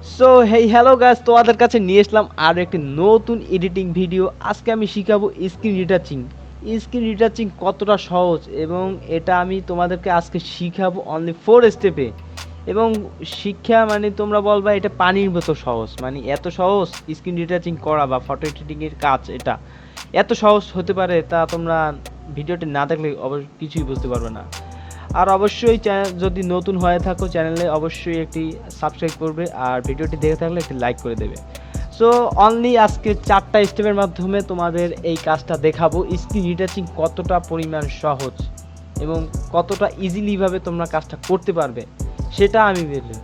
So hey hello guys, তোমাদের কাছে নিয়ে আসলাম আরও একটি নতুন এডিটিং ভিডিও। আজকে আমি শিখাবো স্ক্রিন রিটাচিং। স্ক্রিন রিটাচিং কতটা সহজ, এবং এটা আমি তোমাদেরকে আজকে শিখাবো অনলি 4 স্টেপে। এবং শিক্ষা মানে তোমরা বলবা এটা পানির মতো সহজ, মানে এত সহজ স্ক্রিন রিটাচিং করা বা ফটো এডিটিংয়ের কাজ, এটা এত সহজ হতে পারে তা তোমরা ভিডিওটি না দেখলে কিছুই বুঝতে পারবে না। আর অবশ্যই যদি নতুন হয়ে থাকো চ্যানেলে অবশ্যই একটি সাবস্ক্রাইব করবে, আর ভিডিওটি দেখে থাকলে একটি লাইক করে দেবে। সো অনলি আজকে 4টা স্টেপের মাধ্যমে তোমাদের এই কাজটা দেখাবো, স্ক্রিন রিটাচিং কতটা পরিমাণ সহজ এবং কতটা ইজিলিভাবে তোমরা কাজটা করতে পারবে সেটা আমি বলবো।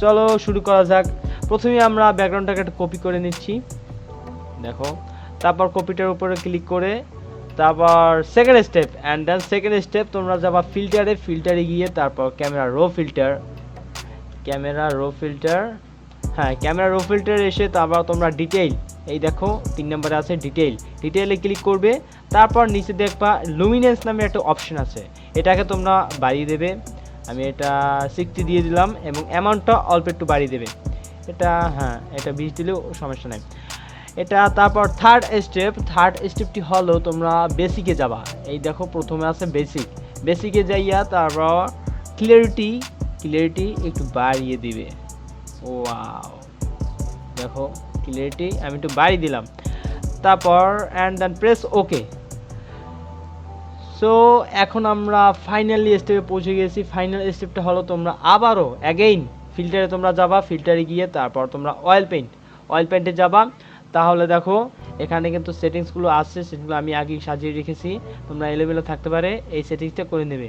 চলো শুরু করা যাক। প্রথমে আমরা ব্যাকগ্রাউন্ডটাকে একটা কপি করে নিচ্ছি, দেখো। তারপর কপিটার উপরে ক্লিক করে তারপর second step, and then second step তোমরা যাবা ফিল্টারে গিয়ে তারপর ক্যামেরা রো ফিল্টার, হ্যাঁ ক্যামেরা রো ফিল্টার এসে তারপর তোমরা ডিটেইল, এই দেখো 3 নম্বরে আছে ডিটেইলে ক্লিক করবে। তারপর নিচে দেখবা লুমিনেন্স নামে একটা অপশন আছে, এটাকে তোমরা বাড়িয়ে দেবে। আমি এটা 60 দিয়ে দিলাম এবং অ্যামাউন্টটা অল্প একটু বাড়িয়ে দেবে। এটা হ্যাঁ, এটা 20 দিলেও সমস্যা নাই। এটা তারপর থার্ড স্টেপটি হলো তোমরা বেসিকে যাবা। এই দেখো প্রথমে আছে বেসিকে যাইয়া তারপর ক্লিয়ারিটি একটু বাড়িয়ে দিবে। ওয়াও, দেখো ক্লিয়ারিটি আমি একটু বাড়িয়ে দিলাম। তারপর and then press okay. So এখন আমরা ফাইনালি স্টেপে পৌঁছে গেছি। ফাইনাল স্টেপটা হলো তোমরা আবারও অ্যাগেইন ফিল্টারে তোমরা যাবা, ফিল্টারে গিয়ে তারপর তোমরা অয়েল পেন্টে যাবা। তাহলে দেখো এখানে কিন্তু সেটিংসগুলো আছে, সেগুলো আমি আগেই সাজিয়ে রেখেছি, তোমরা এলোমেলো থাকতে পারে, এই সেটিংসটা করে নেবে।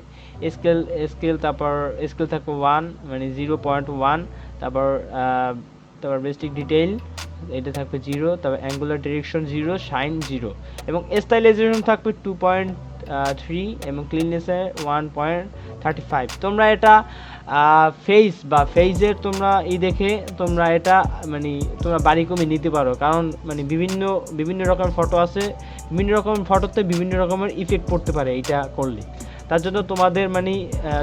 তারপর স্কেল থাকবে 1 মানে 0.1, তারপর বেসিক ডিটেইল এটা থাকবে 0, তারপর অ্যাঙ্গুলার ডিরেকশন 0, শাইন 0 এবং স্টাইলাইজেশন থাকবে 2.3 এবং ক্লিননেসে 1.35। তোমরা এটা ফেজের তোমরা দেখে তোমরা এটা মানে তোমরা বাড়ি কমে নিতে পারো, কারণ মানে বিভিন্ন রকমের ফটো আছে, বিভিন্ন রকমের ফটোতে বিভিন্ন রকমের ইফেক্ট পড়তে পারে এইটা করলে। তার জন্য তোমাদের মানে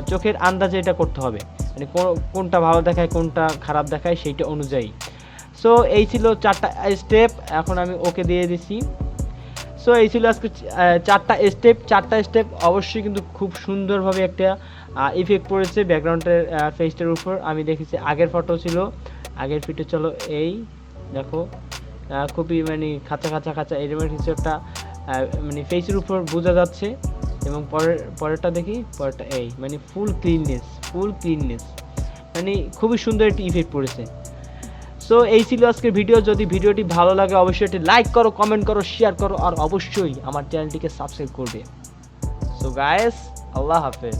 চোখের আন্দাজে এটা করতে হবে, মানে কোনটা ভালো দেখায় কোনটা খারাপ দেখায় সেইটা অনুযায়ী। সো এই ছিল 4টা স্টেপ, এখন আমি ওকে দিয়ে দিছি। সো এই ছিল আজকে 4টা স্টেপ। অবশ্যই কিন্তু খুব সুন্দরভাবে একটা ইফেক্ট পড়েছে ব্যাকগ্রাউন্ডের ফেসটার উপর। আমি দেখেছি আগের ফটো ছিল, আগের ফিটে চলো এই দেখো খুবই মানে খাঁচা এরকম কিছু একটা মানে ফেসের উপর বোঝা যাচ্ছে। এবং পরেরটা দেখি, পরেরটা এই মানে ফুল ক্লিননেস মানে খুবই সুন্দর একটি ইফেক্ট পড়েছে। সো এই ছিল আজকের ভিডিও। যদি ভিডিওটি ভালো লাগে অবশ্যই একটি লাইক করো, কমেন্ট করো, শেয়ার করো, আর অবশ্যই আমার চ্যানেলটিকে সাবস্ক্রাইব করবে। সো গাইস, আল্লাহ হাফেজ।